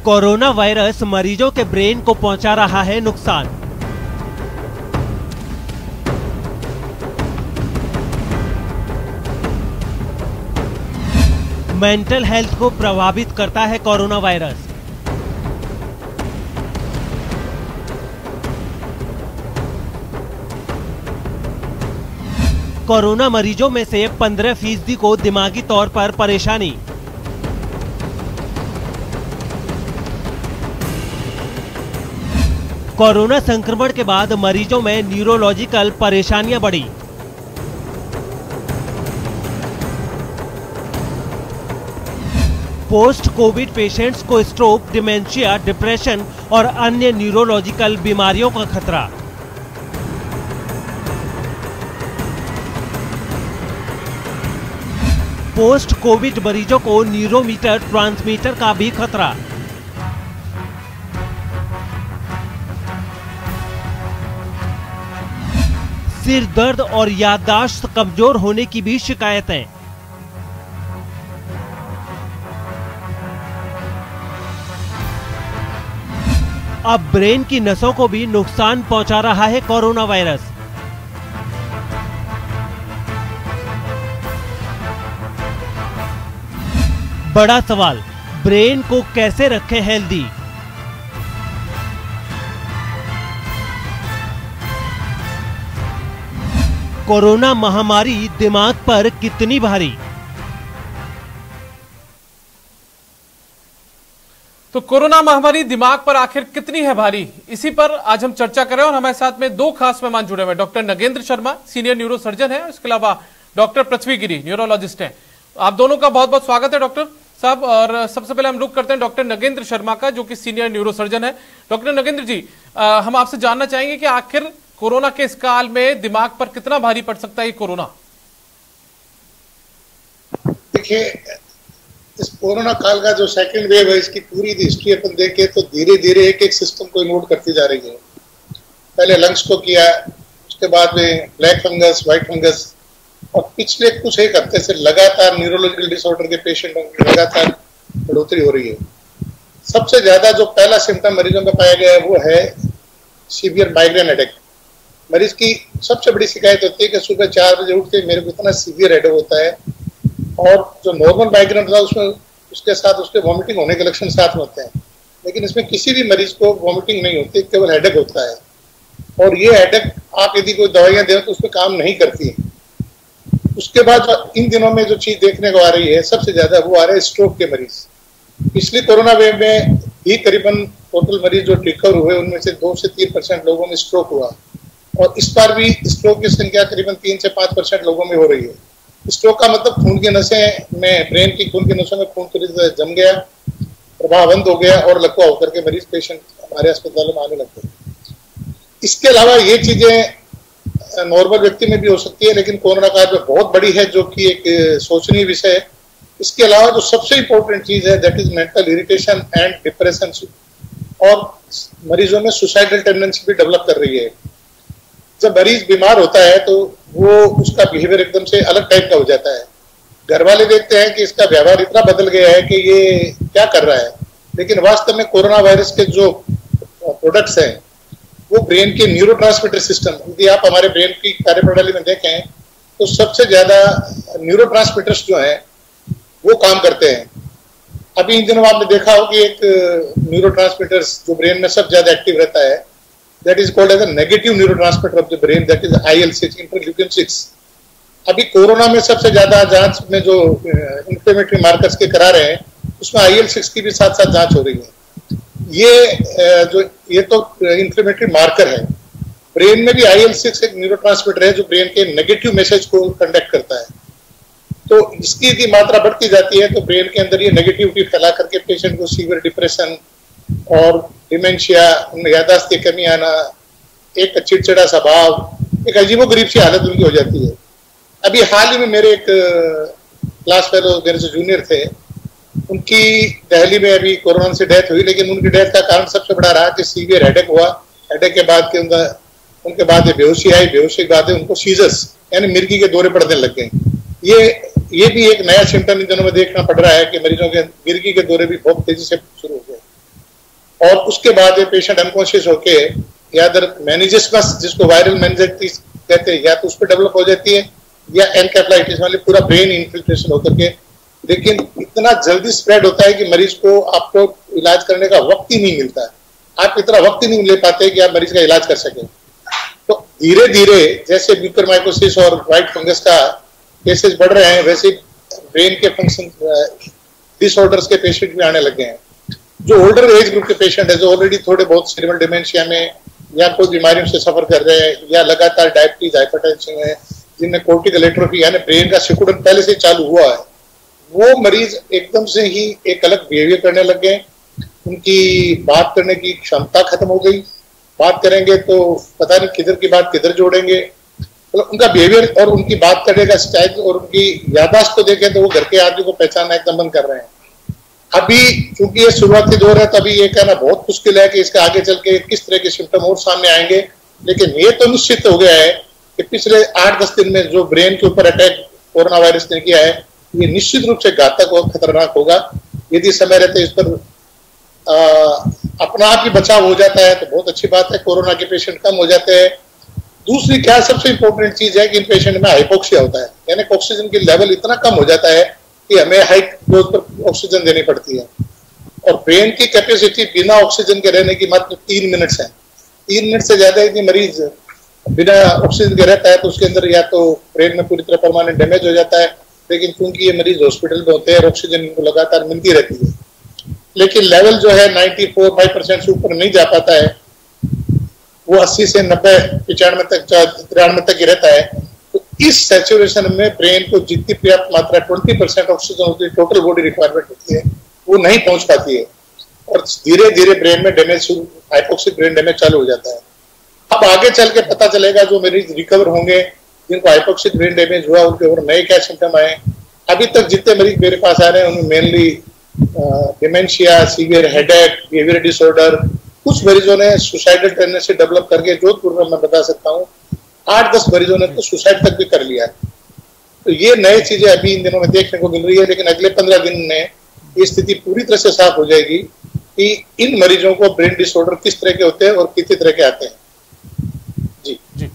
Corona virus मरीजों के brain को पहुंचा रहा है नुकसान। मेंटल हेल्थ को प्रभावित करता है कोरोना वायरस। कोरोना मरीजों में से 15% को दिमागी तौर पर परेशानी। कोरोना संक्रमण के बाद मरीजों में न्यूरोलॉजिकल परेशानियां बढ़ी। पोस्ट कोविड पेशेंट्स को स्ट्रोक, डिमेंशिया, डिप्रेशन और अन्य न्यूरोलॉजिकल बीमारियों का खतरा। पोस्ट कोविड मरीजों को न्यूरोमीटर ट्रांसमीटर का भी खतरा। सिर दर्द और याददाश्त कमजोर होने की भी शिकायतें। अब ब्रेन की नसों को भी नुकसान पहुंचा रहा है कोरोना वायरस। बड़ा सवाल, ब्रेन को कैसे रखें हेल्दी? कोरोना महामारी दिमाग पर कितनी भारी? तो कोरोना महामारी दिमाग पर आखिर कितनी है भारी, इसी पर आज हम चर्चा कर रहे हैं और हमारे साथ में दो खास मेहमान जुड़े हुए हैं। Doctor Nagendra Sharma, senior neuro surgeon है, इसके अलावा डॉक्टर पृथ्वी गिरी, न्यूरोलॉजिस्ट हैं। आप दोनों का बहुत बहुत स्वागत है डॉक्टर साहब। और सबसे पहले हम रुक करते हैं डॉक्टर नगेंद्र शर्मा का, जो कि सीनियर न्यूरो सर्जन है। डॉक्टर नगेंद्र जी, हम आपसे जानना चाहेंगे कि आखिर कोरोना के इस काल में दिमाग पर कितना भारी पड़ सकता है ये कोरोना? देखिए, इस कोरोना काल का जो सेकंड वेव है, इसकी पूरी हिस्ट्री अपन देखें तो धीरे धीरे एक एक सिस्टम को इन्वोट करती जा रही है। पहले लंग्स को किया, उसके बाद में ब्लैक फंगस, व्हाइट फंगस, और पिछले कुछ एक हफ्ते से लगातार न्यूरोलॉजिकल डिसऑर्डर के पेशेंटों की लगातार बढ़ोतरी हो रही है। सबसे ज्यादा जो पहला सिम्टम मरीजों का पाया गया है वो है सीवियर माइग्रेन हेडेक। मरीज की सबसे बड़ी शिकायत होती है कि सुबह 4 बजे उठते मेरे को इतना सीवियर हेडेक होता है, और जो नॉर्मल माइग्रेन था उसमें उसके साथ उसके वॉमिटिंग होने के लक्षण साथ में होते हैं, लेकिन इसमें किसी भी मरीज को वॉमिटिंग नहीं होती, केवल हेडेक होता है। और ये हेडेक आप यदि कोई दवाइयां दें तो उसमें काम नहीं करती है। उसके बाद इन दिनों में जो चीज देखने को आ रही है सबसे ज्यादा, वो आ रहा है स्ट्रोक के मरीज। पिछली कोरोना वेव में ही करीबन टोटल मरीज जो रिकवर हुए उनमें से 2 से 3% लोगों में स्ट्रोक हुआ, और इस बार भी स्ट्रोक की संख्या करीबन 3 से 5% लोगों में हो रही है। स्ट्रोक का मतलब खून की नसें में, ब्रेन की खून की नसों में खून पूरी तरह जम गया, प्रवाह बंद हो गया और लकवा होकर के मरीज पेशेंट हमारे अस्पतालों में आने लगते हैं। इसके अलावा ये चीजें नॉर्मल व्यक्ति में भी हो सकती है, लेकिन कोरोना काल में बहुत बड़ी है, जो कि एक सोचनीय विषय है। इसके अलावा जो सबसे इंपॉर्टेंट चीज है that is mental irritation and depression, और मरीजों में सुसाइडल टेंडेंसी भी डेवलप कर रही है। जब मरीज बीमार होता है तो वो उसका बिहेवियर एकदम से अलग टाइप का हो जाता है। घर वाले देखते हैं कि इसका व्यवहार इतना बदल गया है कि ये क्या कर रहा है, लेकिन वास्तव में कोरोना वायरस के जो प्रोडक्ट्स हैं वो ब्रेन के न्यूरोट्रांसमीटर सिस्टम, यदि आप हमारे ब्रेन की कार्यप्रणाली में देखें तो सबसे ज्यादा न्यूरोट्रांसमीटर्स जो हैं वो काम करते हैं। अभी इन दिनों आपने देखा हो कि एक न्यूरोट्रांसमीटर्स जो ब्रेन में सबसे ज्यादा एक्टिव रहता है, that is called as a negative neurotransmitter of the brain, that is IL-6, interleukin-6। अभी कोरोना में सबसे ज्यादा जांच में जो इंफ्लेमेटरी मार्कर्स के करा रहे हैं उसमें IL-6 की भी साथ साथ जांच हो रही है। ये तो इंफ्लेमेटरी मार्कर है। ब्रेन में भी IL-6 एक न्यूरोट्रांसमीटर है जो ब्रेन के नेगेटिव मैसेज को कंडक्ट करता है। तो इसकी यदि मात्रा बढ़ती जाती है तो ब्रेन के अंदर ये नेगेटिविटी फैला करके पेशेंट को सीवियर डिप्रेशन और डिमेंशिया, उनमें याददाश्त की कमी आना, एक चिड़चिड़ा स्वभाव, एक अजीबोगरीब सी हालत उनकी हो जाती है। अभी हाल ही में मेरे एक क्लास फेलो मेरे से जूनियर थे, उनकी दिल्ली में अभी कोरोना से डेथ हुई, लेकिन उनकी डेथ का कारण सबसे बड़ा रहा कि सीवियर हेडेक हुआ। हेडेक के बाद उनके बाद बेहोशी आई, बेहोशी के बाद उनको सीजर्स यानी मिर्गी के दौरे पड़ने लग गए। ये भी एक नया सिम्टम इन दिनों में देखना पड़ रहा है कि मरीजों के मिर्गी के दौरे भी बहुत तेजी से शुरू हो गए। और उसके बाद ये पेशेंट अनकॉन्शियस होके या अदर मेनिंजिस जिसको वायरल मेनिंजाइटिस कहते हैं, या तो उस पर डेवलप हो जाती है, या एनकेफेलाइटिस वाले पूरा ब्रेन इन्फिल्ट्रेशन होकर के, लेकिन इतना जल्दी स्प्रेड होता है कि मरीज को आपको इलाज करने का वक्त ही नहीं मिलता है। आप इतना वक्त ही नहीं ले पाते कि आप मरीज का इलाज कर सकें। तो धीरे धीरे जैसे म्यूकरमाइकोसिस और व्हाइट फंगस का केसेस बढ़ रहे हैं, वैसे ब्रेन के फंक्शन डिसऑर्डर्स के पेशेंट भी आने लगे हैं। जो ओल्डर एज ग्रुप के पेशेंट है, जो ऑलरेडी थोड़े बहुत सेरेब्रल डिमेंशिया में या कोई बीमारियों से सफर कर रहे हैं, या लगातार डायबिटीज, हाइपरटेंशन है, जिनमें कोर्टिकल एट्रोफी यानी ब्रेन का सिकुड़न पहले से चालू हुआ है, वो मरीज एकदम से ही एक अलग बिहेवियर करने लग गए। उनकी बात करने की क्षमता खत्म हो गई, बात करेंगे तो पता नहीं किधर की बात किधर जोड़ेंगे। मतलब उनका बिहेवियर और उनकी बात करने का स्टाइल और उनकी याददाश्त को देखें तो वो घर के आदमी को पहचानना एकदम बंद कर रहे हैं। अभी चूंकि ये शुरुआती दौर है, तो अभी ये कहना बहुत मुश्किल है कि इसके आगे चल के किस तरह के सिम्टम और सामने आएंगे। लेकिन ये तो निश्चित हो गया है कि पिछले 8-10 दिन में जो ब्रेन के ऊपर अटैक कोरोना वायरस ने किया है, ये निश्चित रूप से घातक और खतरनाक होगा। यदि समय रहते इस पर अपना आप ही बचाव हो जाता है तो बहुत अच्छी बात है, कोरोना के पेशेंट कम हो जाते हैं। दूसरी क्या सबसे इंपॉर्टेंट चीज है कि इन पेशेंट में हाइपोक्सिया होता है, यानी ऑक्सीजन की लेवल इतना कम हो जाता है कि हमें हाई डोज पर ऑक्सीजन देनी पड़ती है। और ब्रेन की कैपेसिटी बिना ऑक्सीजन के रहने की मात्र 3 मिनट है। 3 मिनट से ज्यादा यदि मरीज बिना ऑक्सीजन के रहता है तो उसके अंदर या तो ब्रेन में पूरी तरह परमानेंट डैमेज हो जाता है। लेकिन क्योंकि ये मरीज हॉस्पिटल में होते हैं, ऑक्सीजन इनको लगातार मिलती रहती है, लेकिन लेवल जो है 94-95% से ऊपर नहीं जा पाता है, वो 80 से 90-95 तक 93 तक ही रहता है। तो इस सैचुरेशन में ब्रेन को जितनी पर्याप्त मात्रा 20% ऑक्सीजन होती है, टोटल बॉडी रिक्वायरमेंट होती है, वो नहीं पहुंच पाती है और धीरे धीरे ब्रेन में डैमेज, हाइपोक्सिक ब्रेन डैमेज चालू हो जाता है। अब आगे चल के पता चलेगा जो मरीज रिकवर होंगे, जिनको हाइपोक्सिक ब्रेन डैमेज हुआ, उनके और नए क्या सिम्टम आए। अभी तक जितने मरीज मेरे पास आ रहे हैं उनमें mainly dementia, severe headache, behaviour disorder, कुछ मरीजों ने सुसाइडल टेंडेंसी डेवलप करके, जोधपुर में मैं बता सकता हूँ 8-10 मरीजों ने तो सुसाइड तक भी कर लिया है। तो ये नई चीजें अभी इन दिनों में देखने को मिल रही है, लेकिन अगले 15 दिन में ये स्थिति पूरी तरह से साफ हो जाएगी कि इन मरीजों को ब्रेन डिसऑर्डर किस तरह के होते हैं और कितने तरह के आते हैं। जी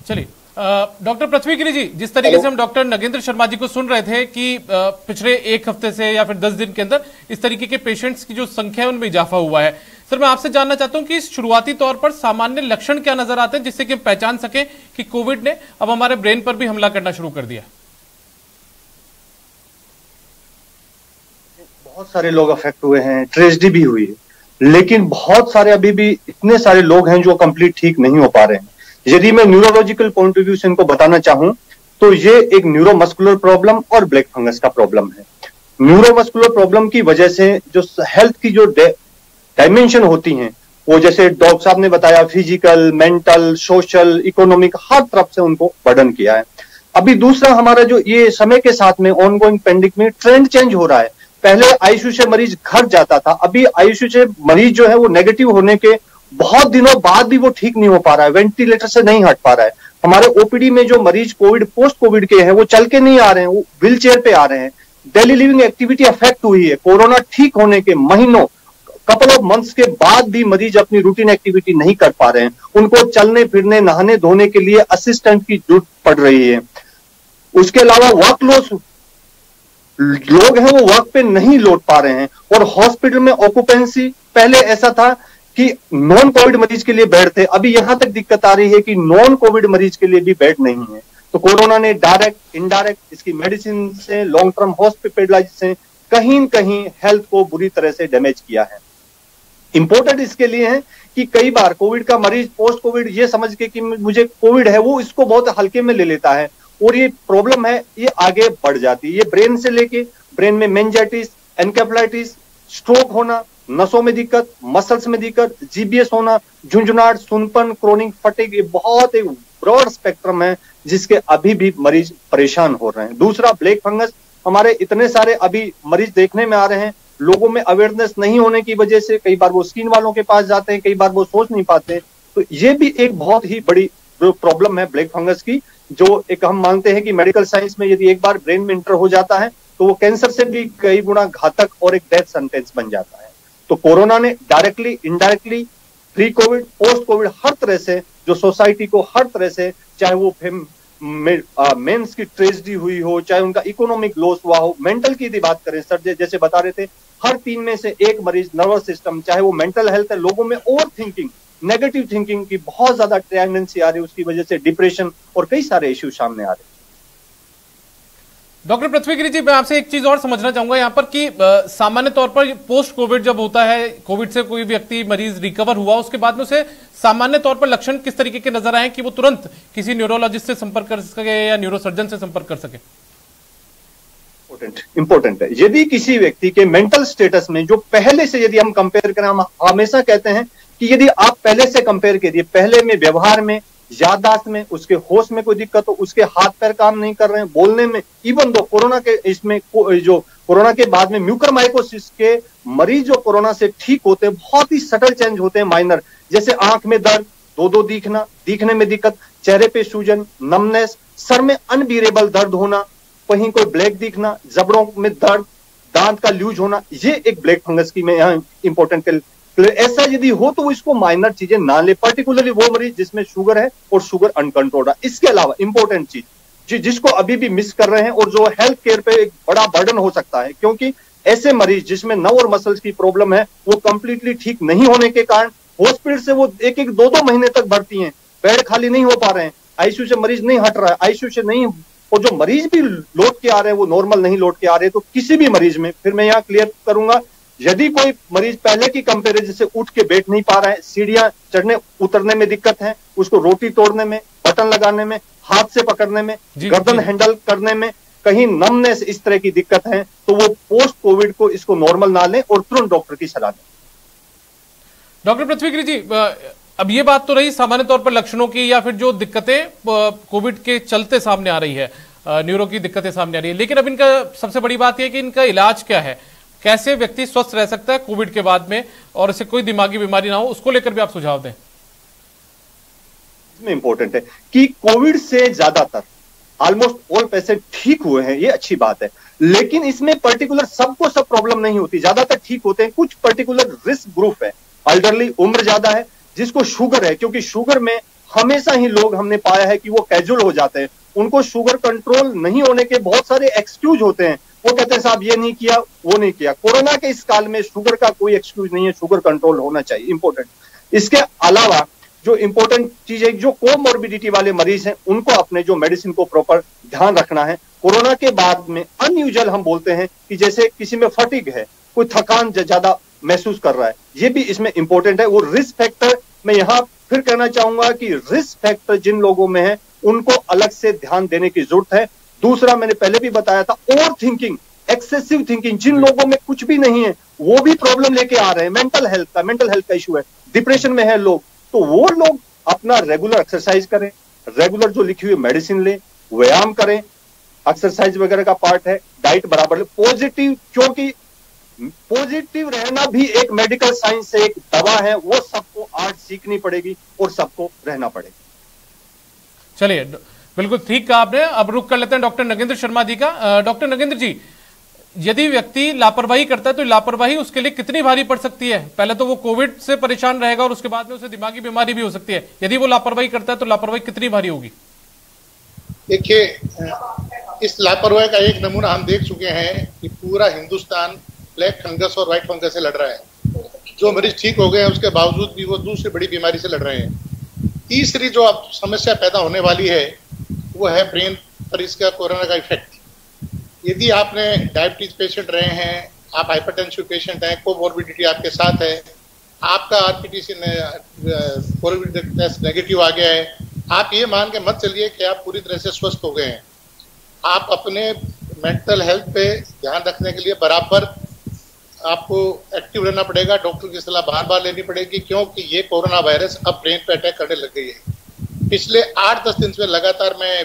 चलिए डॉक्टर पृथ्वी गिरी जी, जिस तरीके से हम डॉक्टर नगेंद्र शर्मा जी को सुन रहे थे कि पिछले 1 हफ्ते से या फिर 10 दिन के अंदर इस तरीके के पेशेंट्स की जो संख्या है उनमें इजाफा हुआ है, सर मैं आपसे जानना चाहता हूं कि इस शुरुआती तौर पर सामान्य लक्षण क्या नजर आते हैं जिससे कि हम पहचान सके कि कोविड ने अब हमारे ब्रेन पर भी हमला करना शुरू कर दिया? बहुत सारे लोग अफेक्ट हुए हैं, ट्रेजेडी भी हुई है, लेकिन बहुत सारे अभी भी इतने सारे लोग हैं जो कंप्लीट ठीक नहीं हो पा रहे हैं। यदि मैं न्यूरोलॉजिकल पॉइंट ऑफ व्यू से इनको बताना चाहूं तो ये एक न्यूरोमस्कुलर प्रॉब्लम और ब्लैक फंगस का प्रॉब्लम है। न्यूरोमस्कुलर प्रॉब्लम की वजह से जो हेल्थ की जो डायमेंशन होती हैं, वो जैसे डॉक्टर साहब ने बताया, फिजिकल, मेंटल, सोशल, इकोनॉमिक, हर तरफ से उनको बर्डन किया है। अभी दूसरा हमारा जो ये समय के साथ में ऑनगोइंग पेंडेमिक में ट्रेंड चेंज हो रहा है। पहले आईसीयू से मरीज घर जाता था, अभी आईसीयू से मरीज जो है वो नेगेटिव होने के बहुत दिनों बाद भी वो ठीक नहीं हो पा रहा है, वेंटिलेटर से नहीं हट पा रहा है। हमारे ओपीडी में जो मरीज कोविड पोस्ट कोविड के हैं वो चल के नहीं आ रहे हैं, वो व्हील चेयर पे आ रहे हैं। डेली लिविंग एक्टिविटी अफेक्ट हुई है। कोरोना ठीक होने के महीनों, कपल ऑफ मंथ्स के बाद भी मरीज अपनी रूटीन एक्टिविटी नहीं कर पा रहे हैं। उनको चलने फिरने, नहाने धोने के लिए असिस्टेंट की जरूरत पड़ रही है। उसके अलावा वर्क लॉस, लोग हैं वो वर्क पे नहीं लौट पा रहे हैं। और हॉस्पिटल में ऑक्यूपेंसी, पहले ऐसा था कि नॉन कोविड मरीज के लिए बेड थे, अभी यहां तक दिक्कत आ रही है कि नॉन कोविड मरीज के लिए भी बेड नहीं है। तो कोरोना ने डायरेक्ट इनडायरेक्ट इसकी मेडिसिन से, लॉन्ग टर्म हॉस्पिटलाइजेशन से कहीं न कहीं हेल्थ को बुरी तरह से डैमेज किया है। इंपॉर्टेंट इसके लिए है कि कई बार कोविड का मरीज पोस्ट कोविड ये समझ के कि मुझे कोविड है, वो इसको बहुत हल्के में ले लेता है और ये प्रॉब्लम है ये आगे बढ़ जाती है। ये ब्रेन से लेके ब्रेन में मेनिंजाइटिस, एनकेफेलाइटिस, स्ट्रोक होना, नसों में दिक्कत, मसल्स में दिक्कत, जीबीएस होना, झुंझुनाहट, सुनपन, क्रोनिक फटीग, ये बहुत एक ब्रॉड स्पेक्ट्रम है जिसके अभी भी मरीज परेशान हो रहे हैं। दूसरा ब्लैक फंगस, हमारे इतने सारे अभी मरीज देखने में आ रहे हैं, लोगों में अवेयरनेस नहीं होने की वजह से कई बार वो स्किन वालों के पास जाते हैं, कई बार वो सोच नहीं पाते। तो ये भी एक बहुत ही बड़ी प्रॉब्लम है ब्लैक फंगस की, जो एक हम मानते हैं कि मेडिकल साइंस में यदि एक बार ब्रेन में इंटर हो जाता है तो वो कैंसर से भी कई गुना घातक और एक डेथ सेंटेंस बन जाता है। तो कोरोना ने directly, indirectly, pre Covid, post Covid, हर तरह से जो सोसाइटी को हर तरह से, चाहे वो मेंस की ट्रेजेडी हुई हो, चाहे उनका इकोनॉमिक लॉस हुआ हो, मेंटल की यदि बात करें, सर जैसे बता रहे थे, हर 3 में से 1 मरीज नर्वस सिस्टम, चाहे वो मेंटल हेल्थ है, लोगों में ओवर थिंकिंग, नेगेटिव थिंकिंग की बहुत ज्यादा टेंडेंसी आ रही है, उसकी वजह से डिप्रेशन और कई सारे इश्यू सामने आ रहे हैं। डॉक्टर पृथ्वी गिरी जी, मैं आपसे एक चीज और समझना चाहूंगा यहाँ पर कि सामान्य तौर पर पोस्ट कोविड जब होता है, कोविड से कोई व्यक्ति मरीज रिकवर हुआ, उसके बाद में उसे सामान्य तौर पर लक्षण किस तरीके के नजर आए कि वो तुरंत किसी न्यूरोलॉजिस्ट से संपर्क कर सके या न्यूरोसर्जन से संपर्क कर सके? इंपॉर्टेंट है, यदि किसी व्यक्ति के मेंटल स्टेटस में जो पहले से यदि हम कंपेयर करें, हम हमेशा कहते हैं कि यदि आप पहले से कंपेयर करिए, पहले में व्यवहार में, याददाश्त में, उसके होश में कोई दिक्कत हो, उसके हाथ पैर काम नहीं कर रहे हैं, बोलने में, इवन दो कोरोना के इसमें जो कोरोना के बाद में म्यूकरमाइकोसिस के मरीज जो कोरोना से ठीक होते हैं, बहुत ही सटल चेंज होते हैं, माइनर, जैसे आंख में दर्द, दो दिखना, दिखने में दिक्कत, चेहरे पे सूजन, नमनेस, सर में अनबियरेबल दर्द होना, कहीं कोई ब्लैक दिखना, जबड़ों में दर्द, दांत का लूज होना, ये एक ब्लैक फंगस की मैं यहाँ इंपॉर्टेंट ऐसा यदि हो तो इसको माइनर चीजें ना ले, पर्टिकुलरली वो मरीज जिसमें शुगर है और शुगर अनकंट्रोल्ड है। इसके अलावा इंपॉर्टेंट चीज जिसको अभी भी मिस कर रहे हैं और जो हेल्थ केयर पे एक बड़ा बर्डन हो सकता है, क्योंकि ऐसे मरीज जिसमें नर्व और मसल्स की प्रॉब्लम है, वो कंप्लीटली ठीक नहीं होने के कारण हॉस्पिटल से वो 1-2 महीने तक भर्ती हैं, बेड खाली नहीं हो पा रहे हैं, आईसीयू से मरीज नहीं हट रहा है, आईसीयू से नहीं, और जो मरीज भी लौट के आ रहे हैं वो नॉर्मल नहीं लौट के आ रहे हैं। तो किसी भी मरीज में, फिर मैं यहाँ क्लियर करूंगा, यदि कोई मरीज पहले की कंपैरिजन से उठ के बैठ नहीं पा रहा है, सीढ़ियां चढ़ने उतरने में दिक्कत है, उसको रोटी तोड़ने में, बटन लगाने में, हाथ से पकड़ने में, गर्दन हैंडल करने में, कहीं नमनेस, इस तरह की दिक्कत है, तो वो पोस्ट कोविड को इसको नॉर्मल ना लें और तुरंत डॉक्टर की सलाह दें। डॉक्टर पृथ्वी गिरी जी, अब ये बात तो रही सामान्य तौर पर लक्षणों की या फिर जो दिक्कतें कोविड के चलते सामने आ रही है, न्यूरो की दिक्कतें सामने आ रही है, लेकिन अब इनका सबसे बड़ी बात यह है कि इनका इलाज क्या है, कैसे व्यक्ति स्वस्थ रह सकता है कोविड के बाद में और इसे कोई दिमागी बीमारी ना हो, उसको लेकर भी आप सुझाव दें। इसमें इंपॉर्टेंट है कि कोविड से ज्यादातर ऑलमोस्ट ऑल पेशेंट ठीक हुए हैं, ये अच्छी बात है, लेकिन इसमें पर्टिकुलर सबको सब प्रॉब्लम नहीं होती, ज्यादातर ठीक होते हैं। कुछ पर्टिकुलर रिस्क ग्रुप है, एल्डरली, उम्र ज्यादा है, जिसको शुगर है, क्योंकि शुगर में हमेशा ही लोग हमने पाया है कि वो कैजुअल हो जाते हैं, उनको शुगर कंट्रोल नहीं होने के बहुत सारे एक्सक्यूज होते हैं, वो कहते हैं साहब ये नहीं किया, वो नहीं किया। कोरोना के इस काल में शुगर का कोई एक्सक्यूज नहीं है, शुगर कंट्रोल होना चाहिए, इंपॉर्टेंट। इसके अलावा जो इंपॉर्टेंट चीज है, जो कोमॉर्बिडिटी वाले मरीज हैं, उनको अपने जो मेडिसिन को प्रॉपर ध्यान रखना है। कोरोना के बाद में अनयूजुअल हम बोलते हैं कि जैसे किसी में फटीग है, कोई थकान ज्यादा महसूस कर रहा है, ये भी इसमें इंपॉर्टेंट है। वो रिस्क फैक्टर, मैं यहाँ फिर कहना चाहूंगा कि रिस्क फैक्टर जिन लोगों में है उनको अलग से ध्यान देने की जरूरत है। दूसरा, मैंने पहले भी बताया था, ओवर थिंकिंग, एक्सेसिव थिंकिंग, जिन लोगों में कुछ भी नहीं है वो भी प्रॉब्लम लेके आ रहे हैं, मेंटल हेल्थ का इशू है, डिप्रेशन में है लोग, तो वो लोग अपना रेगुलर एक्सरसाइज करें, रेगुलर जो लिखी हुई मेडिसिन लें, व्यायाम करें, एक्सरसाइज वगैरह का पार्ट है, डाइट बराबर ले, पॉजिटिव, क्योंकि पॉजिटिव रहना भी एक मेडिकल साइंस से एक दवा है, वो सबको आज सीखनी पड़ेगी और सबको रहना पड़ेगा। चलिए, बिल्कुल ठीक कहा आपने। अब रुक कर लेते हैं डॉक्टर नगेंद्र शर्मा जी का। डॉक्टर नगेंद्र जी, यदि व्यक्ति लापरवाही करता है तो लापरवाही उसके लिए कितनी भारी पड़ सकती है? पहले तो वो कोविड से परेशान रहेगा और उसके बाद में उसे दिमागी बीमारी भी हो सकती है। यदि वो लापरवाही करता है तो लापरवाही कितनी भारी होगी? देखिए, इस लापरवाही का एक नमूना हम देख चुके हैं कि पूरा हिंदुस्तान ब्लैक फंगस और व्हाइट फंगस से लड़ रहा है। जो मरीज ठीक हो गए हैं उसके बावजूद भी वो दूसरी बड़ी बीमारी से लड़ रहे हैं। तीसरी जो अब समस्या पैदा होने वाली है वो है ब्रेन पर इसका कोरोना का इफेक्ट। यदि आपने डायबिटीज पेशेंट रहे हैं, आप हाइपरटेंसिव पेशेंट हैं, कोमॉर्बिडिटी आपके साथ है, आपका आरपीटीसी कोविड टेस्ट नेगेटिव आ गया है, आप ये मान के मत चलिए कि आप पूरी तरह से स्वस्थ हो गए हैं। आप अपने मेंटल हेल्थ पे ध्यान रखने के लिए बराबर आपको एक्टिव रहना पड़ेगा, डॉक्टर की सलाह बार बार लेनी पड़ेगी, क्योंकि ये कोरोना वायरस अब ब्रेन पे अटैक करने लग गई है। पिछले 8-10 दिन से लगातार मैं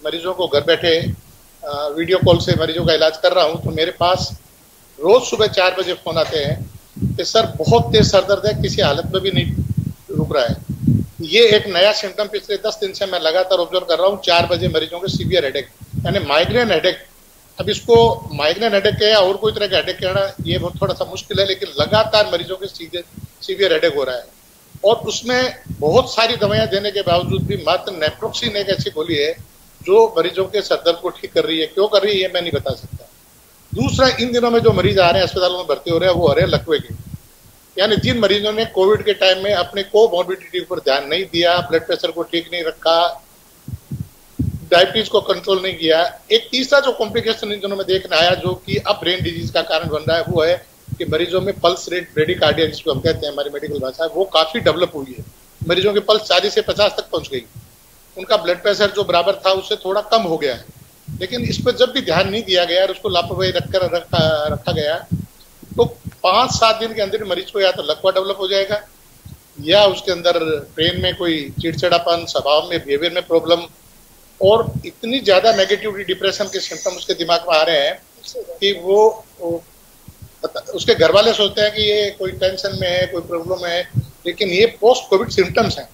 मरीजों को घर बैठे वीडियो कॉल से मरीजों का इलाज कर रहा हूं, तो मेरे पास रोज सुबह 4 बजे फोन आते हैं कि सर बहुत तेज सर दर्द है, किसी हालत में भी नहीं रुक रहा है। ये एक नया सिम्टम पिछले 10 दिन से मैं लगातार ऑब्जर्व कर रहा हूँ। 4 बजे मरीजों के सीवियर हेडेक, यानी माइग्रेन हेडेक अब इसको माइग्रेन हेडेक है या और कोई तरह का हेडेक कहना ये बहुत थोड़ा सा मुश्किल है, लेकिन लगातार मरीजों के सीवियर हेडेक हो रहा है और उसमें बहुत सारी दवाइयां देने के बावजूद भी मात्र नेप्रोक्सिन एक ऐसी गोली है जो मरीजों के सर दर्द को ठीक कर रही है। क्यों कर रही है ये मैं नहीं बता सकता। दूसरा, इन दिनों में जो मरीज आ रहे हैं अस्पतालों में भर्ती हो रहे हैं वो आ रहे हैं लकवे के, यानी जिन मरीजों ने कोविड के टाइम में अपने कोमॉर्बिडिटी पर ध्यान नहीं दिया, ब्लड प्रेशर को ठीक नहीं रखा, डायबिटीज को कंट्रोल नहीं किया। एक तीसरा जो कॉम्प्लिकेशन इन दिनों में देखने आया जो कि अब ब्रेन डिजीज का कारण बन रहा है वो है कि मरीजों में पल्स रेट ब्रेडिकार्डिया जिसको हम कहते हैं हमारी मेडिकल भाषा वो काफी डेवलप हुई है। मरीजों की पल्स 40 से 50 तक पहुंच गई, उनका ब्लड प्रेशर जो बराबर था उससे थोड़ा कम हो गया है। लेकिन इस पर जब भी ध्यान नहीं दिया गया और उसको लापरवाही रखा गया तो 5-7 दिन के अंदर मरीज को या तो लकवा डेवलप हो जाएगा या उसके अंदर ब्रेन में कोई चिड़चिड़ापन, स्वभाव में, बिहेवियर में प्रॉब्लम और इतनी ज्यादा नेगेटिविटी, डिप्रेशन के सिम्टम उसके दिमाग में आ रहे हैं कि वो उसके घर वाले सोचते हैं कि ये कोई टेंशन में है, कोई प्रॉब्लम है, लेकिन ये पोस्ट कोविड सिम्टम्स हैं।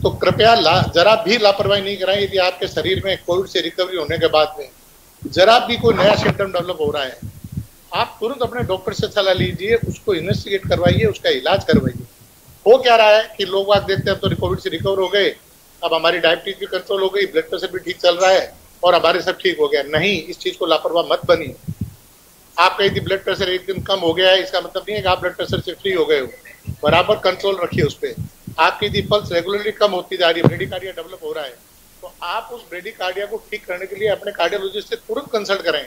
तो कृपया जरा भी लापरवाही नहीं कराएं। यदि आपके शरीर में कोविड से रिकवरी होने के बाद में जरा भी कोई नया सिम्टम डेवलप हो रहा है, आप तुरंत अपने डॉक्टर से सलाह लीजिए, उसको इन्वेस्टिगेट करवाइए, उसका इलाज करवाइए। हो क्या रहा है कि लोग आज देखते हैं तो कोविड से रिकवर हो गए, अब हमारी डायबिटीज भी कंट्रोल हो गई, ब्लड प्रेशर भी ठीक चल रहा है और हमारे सब ठीक हो गया। नहीं, इस चीज को लापरवाह मत बनिए। आपका यदि ब्लड प्रेशर एक दिन कम हो गया है इसका मतलब नहीं है कि आप ब्लड प्रेशर से फ्री हो गए हो, बराबर कंट्रोल रखिए उस पर। आपकी यदि पल्स रेगुलरली कम होती जा रही है, ब्रेडिकार्डिया डेवलप हो रहा है, तो आप उस ब्रेडिकार्डिया को ठीक करने के लिए अपने कार्डियोलॉजिस्ट से तुरंत कंसल्ट करें।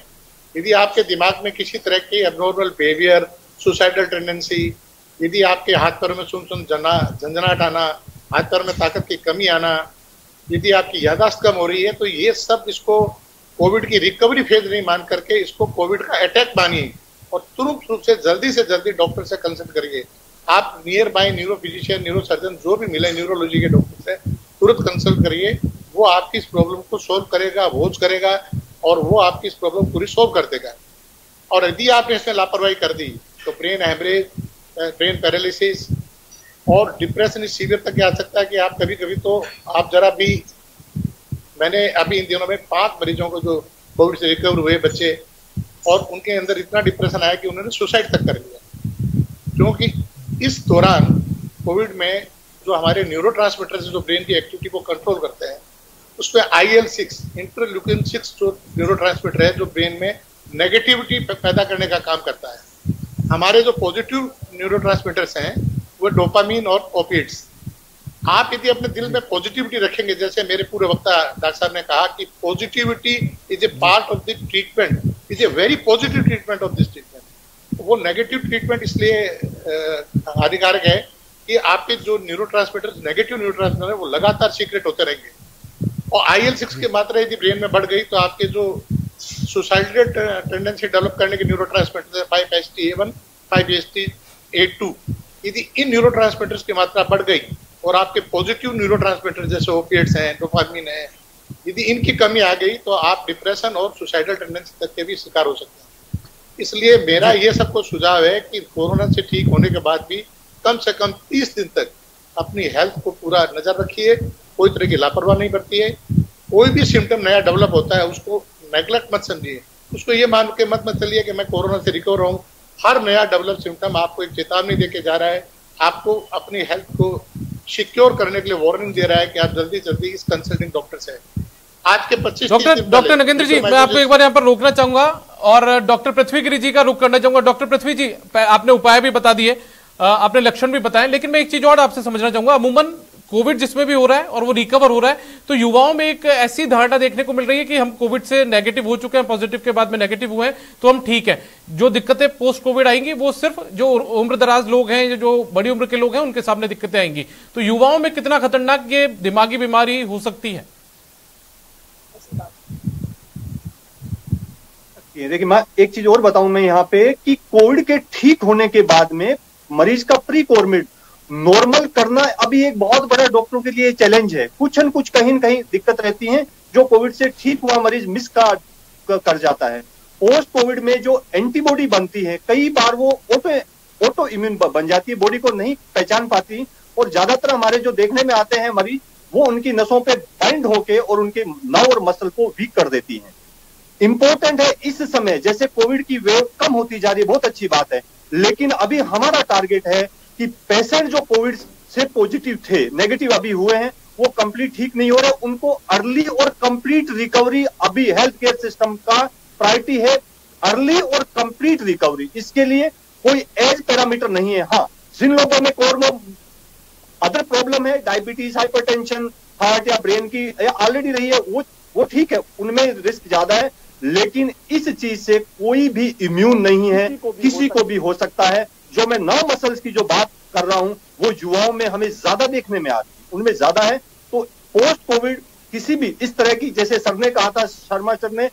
यदि आपके दिमाग में किसी तरह की एबनॉर्मल बिहेवियर, सुसाइडल टेंडेंसी, यदि आपके हाथ पैरों में सुन झंझनाहट आना, हाथ पैरों में ताकत की कमी आना, यदि आपकी याददाश्त कम हो रही है, तो ये सब इसको कोविड की रिकवरी फेज नहीं मान करके इसको कोविड का अटैक मानिए और तुरंत रूप से जल्दी डॉक्टर से कंसल्ट करिए। आप near by neuro physician, neuro surgeon जो भी मिले न्यूरोलॉजी के डॉक्टर से तुरंत कंसल्ट करिए। वो आपकी इस प्रॉब्लम को सोल्व करेगा, वॉच करेगा और वो आपकी इस प्रॉब्लम पूरी सोल्व कर देगा। और यदि आपने इसमें लापरवाही कर दी तो ब्रेन हैमरेज, ब्रेन पैरालिसिस और डिप्रेशन इस सीवियर तक आ सकता है कि आप कभी कभी तो आप जरा भी, मैंने अभी इन दिनों में 5 मरीजों को जो कोविड से रिकवर हुए बच्चे और उनके अंदर इतना डिप्रेशन आया कि उन्होंने सुसाइड तक कर लिया। क्योंकि इस दौरान कोविड में जो हमारे न्यूरोट्रांसमीटर्स जो ब्रेन की एक्टिविटी को कंट्रोल करते हैं उसमें IL-6 इंटरल्यूकिन 6 जो न्यूरोट्रांसमीटर है जो ब्रेन में नेगेटिविटी पैदा करने का काम करता है। हमारे जो पॉजिटिव न्यूरोट्रांसमीटर्स हैं वो डोपामीन और ओपिएट्स। आप यदि अपने दिल में पॉजिटिविटी रखेंगे, जैसे मेरे पूरे वक्ता डॉक्टर साहब ने कहा कि positivity is a part of the treatment, is a very positive treatment of this treatment. वो नेगेटिव ट्रीटमेंट इसलिए हानिकारक है कि आपके जो न्यूरोट्रांसमीटर्स, नेगेटिव न्यूरोट्रांसमीटर है वो लगातार सीक्रेट होते रहेंगे और IL-6 की मात्रा यदि ब्रेन में बढ़ गई तो आपके जो सुसाइडल टेंडेंसी डेवलप करने के न्यूरोट्रांसमीटर 5-HT1, 5-HT8-2, यदि इन न्यूरोट्रांसमीटर्स की मात्रा बढ़ गई और आपके पॉजिटिव न्यूरोट्रांसमीटर जैसे ओपिएट्स हैं, डोपामिन है, यदि इनकी कमी आ गई तो आप डिप्रेशन और सुसाइडल टेंडेंसी तक के भी शिकार हो सकते हैं। इसलिए मेरा ये सबको सुझाव है कि कोरोना से ठीक होने के बाद भी कम से कम 30 दिन तक अपनी हेल्थ को पूरा नजर रखिए, कोई तरह की लापरवाही नहीं बरतिए। कोई भी सिम्टम नया डेवलप होता है उसको नेग्लेक्ट मत समझिए, उसको ये मान के मत चलिए कि मैं कोरोना से रिकवर हूँ। हर नया डेवलप सिम्टम आपको एक चेतावनी देके जा रहा है, आपको अपनी हेल्थ को सिक्योर करने के लिए वार्निंग दे रहा है कि आप जल्दी इस कंसल्टिंग डॉक्टर से आज के 25 डॉक्टर नगेंद्र जी, मैं आपको एक बार यहाँ पर रोकना चाहूंगा और डॉक्टर पृथ्वी गिरी जी का रुख करना चाहूंगा। डॉक्टर पृथ्वी जी, आपने उपाय भी बता दिए, आपने लक्षण भी बताए, लेकिन मैं एक चीज और आपसे समझना चाहूंगा। अमूमन कोविड जिसमें भी हो रहा है और वो रिकवर हो रहा है तो युवाओं में एक ऐसी धारणा देखने को मिल रही है कि हम कोविड से नेगेटिव हो चुके हैं, पॉजिटिव के बाद में नेगेटिव हुए हैं तो हम ठीक है। जो दिक्कतें पोस्ट कोविड आएंगी वो सिर्फ जो उम्र दराज लोग हैं, जो बड़ी उम्र के लोग हैं, उनके सामने दिक्कतें आएंगी। तो युवाओं में कितना खतरनाक ये दिमागी बीमारी हो सकती है? देखिए, मैं एक चीज और बताऊं मैं यहाँ पे कि कोविड के ठीक होने के बाद में मरीज का प्री कोविड नॉर्मल करना अभी एक बहुत बड़ा डॉक्टरों के लिए चैलेंज है। कुछ न कुछ कहीं न कहीं दिक्कत रहती है जो कोविड से ठीक हुआ मरीज मिस कर जाता है। पोस्ट कोविड में जो एंटीबॉडी बनती है कई बार वो ऑटो इम्यून बन जाती है, बॉडी को नहीं पहचान पाती और ज्यादातर हमारे जो देखने में आते हैं मरीज वो उनकी नसों पे बाइंड होके और उनके नर्व और मसल को वीक कर देती हैं। इंपॉर्टेंट है इस समय, जैसे कोविड की वेव कम होती जा रही है, बहुत अच्छी बात है, लेकिन अभी हमारा टारगेट है कि पेशेंट जो कोविड से पॉजिटिव थे, नेगेटिव अभी हुए हैं, वो कंप्लीट ठीक नहीं हो रहे, उनको अर्ली और कंप्लीट रिकवरी अभी हेल्थ केयर सिस्टम का प्रायोरिटी है, अर्ली और कंप्लीट रिकवरी। इसके लिए कोई एज पैरामीटर नहीं है। हाँ, जिन लोगों में अदर प्रॉब्लम है, डायबिटीज, हाइपरटेंशन, हार्ट या ब्रेन की ऑलरेडी रही है, वो ठीक है, उनमें रिस्क ज्यादा है, लेकिन इस चीज से कोई भी इम्यून नहीं है, किसी को भी हो सकता है। जो मैं नर्व मसल्स की जो बात कर रहा हूं, वो युवाओं में हमें ज्यादा देखने में आती है, उनमें ज्यादा है। तो पोस्ट कोविड किसी भी इस तरह की, जैसे सर ने कहा था, शर्मा सर ने,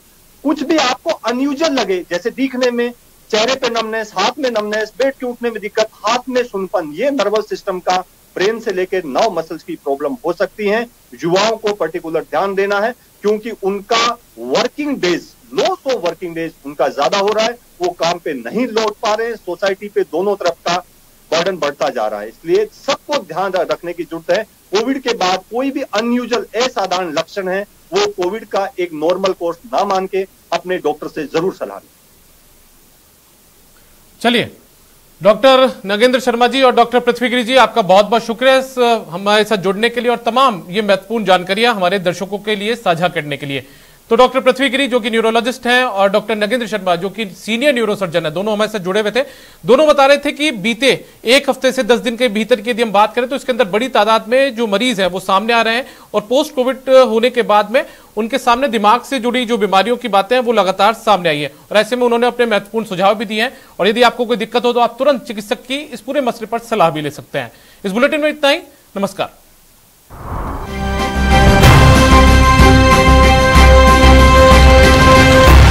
कुछ भी आपको अनयूजुअल लगे, जैसे दिखने में, चेहरे पे नमनेस, हाथ में नमनेस, बैठ के उठने में दिक्कत, हाथ में सुनपन, ये नर्वस सिस्टम का, ब्रेन से लेकर नर्व मसल्स की प्रॉब्लम हो सकती है। युवाओं को पर्टिकुलर ध्यान देना है, क्योंकि उनका working days, loss of working days उनका ज्यादा हो रहा है, वो काम पे नहीं लौट पा रहे हैं, सोसाइटी पे दोनों तरफ का बर्डन बढ़ता जा रहा है। इसलिए सबको ध्यान रखने की जरूरत है। कोविड के बाद कोई भी अनयूजुअल असाधारण लक्षण है, वो कोविड का एक नॉर्मल कोर्स ना मान के अपने डॉक्टर से जरूर सलाह लें। चलिए, डॉक्टर नगेंद्र शर्मा जी और डॉक्टर पृथ्वी गिरी जी, आपका बहुत बहुत शुक्रिया हमारे साथ जुड़ने के लिए और तमाम ये महत्वपूर्ण जानकारियां हमारे दर्शकों के लिए साझा करने के लिए। तो डॉक्टर पृथ्वी गिरी जो कि न्यूरोलॉजिस्ट हैं और डॉक्टर नगेंद्र शर्मा जो कि सीनियर न्यूरोसर्जन है, दोनों हमारे साथ जुड़े हुए थे। दोनों बता रहे थे कि बीते एक हफ्ते से 10 दिन के भीतर की यदि हम बात करें तो इसके अंदर बड़ी तादाद में जो मरीज है वो सामने आ रहे हैं, और पोस्ट कोविड होने के बाद में उनके सामने दिमाग से जुड़ी जो बीमारियों की बातें हैं वो लगातार सामने आई है, और ऐसे में उन्होंने अपने महत्वपूर्ण सुझाव भी दिए हैं। और यदि आपको कोई दिक्कत हो तो आप तुरंत चिकित्सक की इस पूरे मसले पर सलाह भी ले सकते हैं। इस बुलेटिन में इतना ही। नमस्कार।